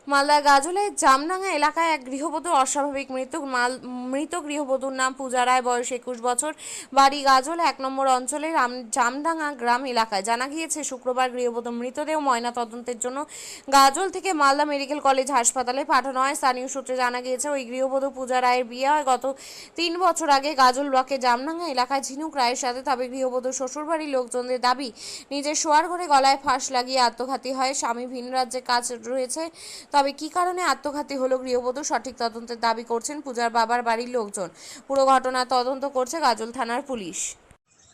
মালদার গাজলের জামডাঙ্গা এলাকায় এক গৃহবধূর অস্বাভাবিক মৃত্যু। মৃত গৃহবধূর নাম পূজা রায়, বয়স 21 বছর, বাড়ি গাজল 1 নম্বর অঞ্চলের জামডাঙ্গা গ্রাম এলাকায়। জানা গিয়েছে শুক্রবার গৃহবধূর মৃতদেহ ময়না তদন্তের জন্য গাজল থেকে মালদা মেডিকেল কলেজ হাসপাতালে পাঠানো হয়। স্থানীয় সূত্রে জানা গিয়েছে ওই গৃহবধূ পূজা রায়ের বিয়ে হয় গত 3 বছর আগে গাজল ব্লকে জামডাঙ্গা এলাকায় ঝিনুক রায়ের সাথে। তবে গৃহবধূর শ্বশুরবাড়ির লোকজনদের দাবি নিজের শোয়ার ঘরে গলায় ফাঁস লাগিয়ে আত্মঘাতী হয়। স্বামী ভিন রাজ্যে কাজ রয়েছে। তবে কি কারণে আত্মঘাতী হলো গৃহবধূ সঠিক তদন্তের দাবি করছেন পূজার বাবার বাড়ির লোকজন। পুরো ঘটনা তদন্ত করছে গাজল থানার পুলিশ।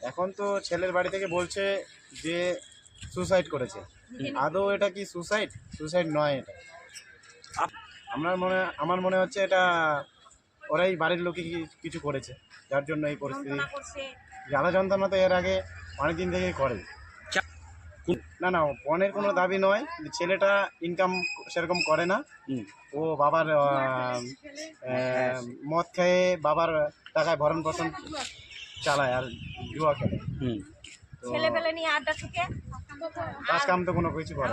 এখন তো ছেলের বাড়ি থেকে বলছে যে সুসাইড করেছে। আদৌ এটা কি সুসাইড? সুসাইড নয় এটা। আমার মনে হচ্ছে এটা ওরাই বাড়ির লোকই কিছু করেছে, যার জন্য এই পরিস্থিতি। জ্বালা যন্ত্রণা তো এর আগে অনেকদিন থেকেই করে। না না, পণের কোনো দাবি নয়। ছেলেটা ইনকাম সেরকম করে না। ও বাবার মদ খেয়ে বাবার টাকায় ভরণ পোষণ চালায় আর জুয়া খেলে। ছেলেপেলে নিয়ে আড্ডা ঠুকে কাজ কাম তো কোনো কিছু করে।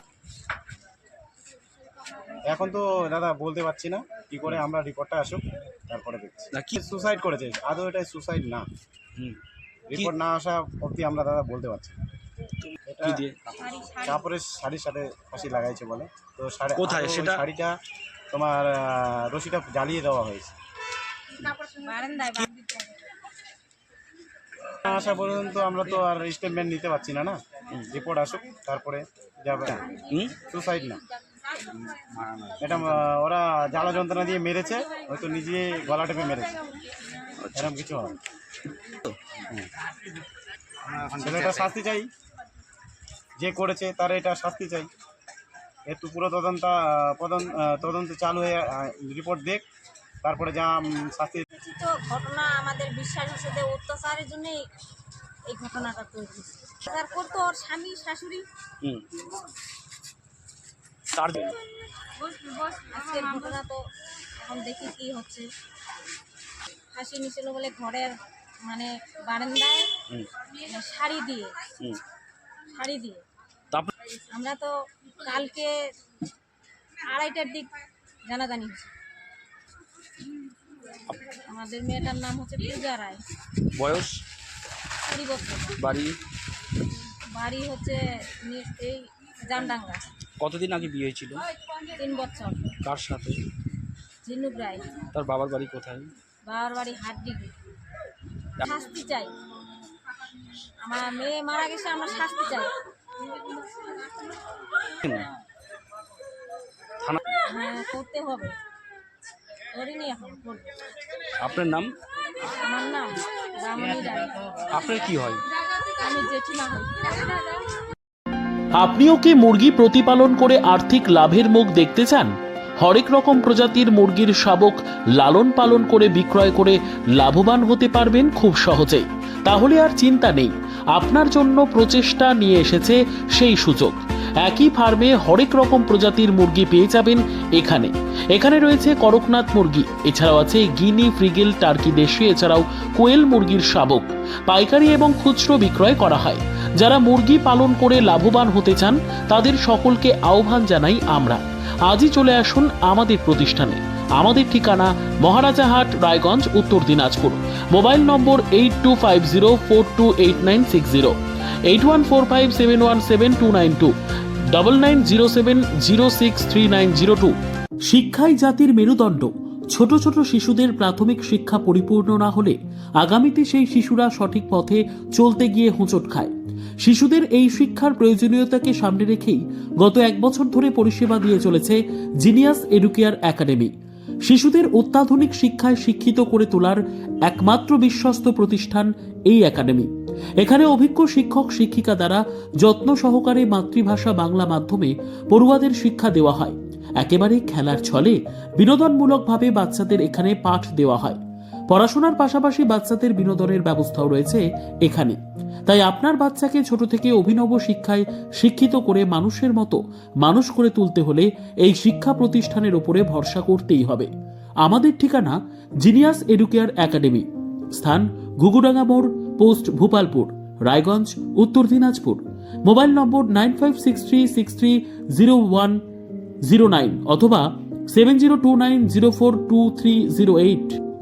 এখন তো দাদা বলতে পারছি না কি করে, আমরা রিপোর্টটা আসুক তারপরে দেখছি কি সুসাইড করেছে। আদৌ এটা সুসাইড না, রিপোর্ট না আসা অবধি আমরা দাদা বলতে পারছি না। এটা কাপড়ের শাড়ির সাথে ফাঁসি লাগাইছে বলে। তো কোথায় সেটা? শাড়িটা তোমার রশিটা জ্বালিয়ে দেওয়া হয়েছে। আসা পর্যন্ত আমরা তো আর স্টেটমেন্ট নিতে পারছি না। না, রিপোর্ট আসুক তারপরে যাবে। সুসাইড না, এটা ওরা জ্বালা যন্ত্রণা দিয়ে মেরেছে, হয়তো নিজে গলা টেপে মেরেছে, এরকম কিছু হয়। ছেলেটা শাস্তি চাই, যে করেছে তার এটা শাস্তি চাই। একটু পুরো তদন্ত চালু হয়ে রিপোর্ট দেখ, তারপরে যা শাস্তি। তো ঘটনা আমাদের বিশ্বাস হচ্ছে অত্যাচারের জন্যই এই ঘটনাটা তৈরি হয়েছে। তার করতো ওর স্বামী শাশুড়ি। আজকের ঘটনা তো এখন দেখি কি হচ্ছে। ফাঁসি নিছিল বলে ঘরের মানে বারান্দায় শাড়ি দিয়ে আমরা তো কালকে 2:30টার দিক জানাজানি হয়েছে। আমাদের মেয়েটার নাম হচ্ছে পূজা রায়, বয়স 20 বছর, বাড়ি হচ্ছে এই জামডাঙ্গা। কতদিন আগে বিয়ে হয়েছিল? 3 বছর। কার সাথে? ঝিনুক রায়। তার বাবার বাড়ি কোথায়? বাবার বাড়ি হাটডিগি। শাস্তি চাই, আমার মেয়ে মারা গেছে, আমরা শাস্তি চাই। হ্যাঁ, করতে হবে, করিনি এখন করবো। আপনার নাম? আমার নাম রামনি রায়। আপনার কি হয়? আমি জেঠিমা হই। আপনিও কি মুরগি প্রতিপালন করে আর্থিক লাভের মুখ দেখতে চান? হরেক রকম প্রজাতির মুরগির শাবক লালন পালন করে বিক্রয় করে লাভবান হতে পারবেন খুব সহজেই। তাহলে আর চিন্তা নেই, আপনার জন্য প্রচেষ্টা নিয়ে এসেছে সেই সুযোগ। একই ফার্মে হরেক রকম প্রজাতির মুরগি পেয়ে যাবেন এখানে রয়েছে করকনাথ মুরগি, এছাড়াও আছে গিনি, ফ্রিগেল, টার্কি দেশি, এছাড়াও কোয়েল মুরগির শাবক। পাইকারি এবং খুচরো বিক্রয় করা হয়। যারা মুরগি পালন করে লাভবান হতে চান তাদের সকলকে আহ্বান জানাই আমরা। আজই চলে আসুন আমাদের প্রতিষ্ঠানে। আমাদের ঠিকানা মহারাজাহাট, রায়গঞ্জ, উত্তর দিনাজপুর। মোবাইল নম্বর 8250428960, 8145717292, 9907063902। শিক্ষাই জাতির মেরুদণ্ড। ছোট ছোট শিশুদের প্রাথমিক শিক্ষা পরিপূর্ণ না হলে আগামীতে সেই শিশুরা সঠিক পথে চলতে গিয়ে হোঁচট খায়। শিশুদের এই শিক্ষার প্রয়োজনীয়তাকে সামনে রেখেই গত 1 বছর ধরে পরিষেবা দিয়ে চলেছে জিনিয়াস এডুকেয়ার একাডেমি। শিশুদের অত্যাধুনিক শিক্ষায় শিক্ষিত করে তোলার একমাত্র বিশ্বস্ত প্রতিষ্ঠান এই একাডেমি। এখানে অভিজ্ঞ শিক্ষক শিক্ষিকা দ্বারা যত্ন সহকারে মাতৃভাষা বাংলা মাধ্যমে পড়ুয়াদের শিক্ষা দেওয়া হয়। একেবারে খেলার ছলে বিনোদনমূলকভাবে বাচ্চাদের এখানে পাঠ দেওয়া হয়। পড়াশোনার পাশাপাশি বাচ্চাদের বিনোদনের ব্যবস্থাও রয়েছে এখানে। তাই আপনার বাচ্চাকে ছোট থেকে অভিনব শিক্ষায় শিক্ষিত করে মানুষের মতো মানুষ করে তুলতে হলে এই শিক্ষা প্রতিষ্ঠানের উপরে ভরসা করতেই হবে। আমাদের ঠিকানা জিনিয়াস এডুকেয়ার একাডেমি, স্থান ঘুঘুডাঙ্গা মোড়, পোস্ট ভূপালপুর, রায়গঞ্জ, উত্তর দিনাজপুর। মোবাইল নম্বর 95636301 09 অথবা 7029042308।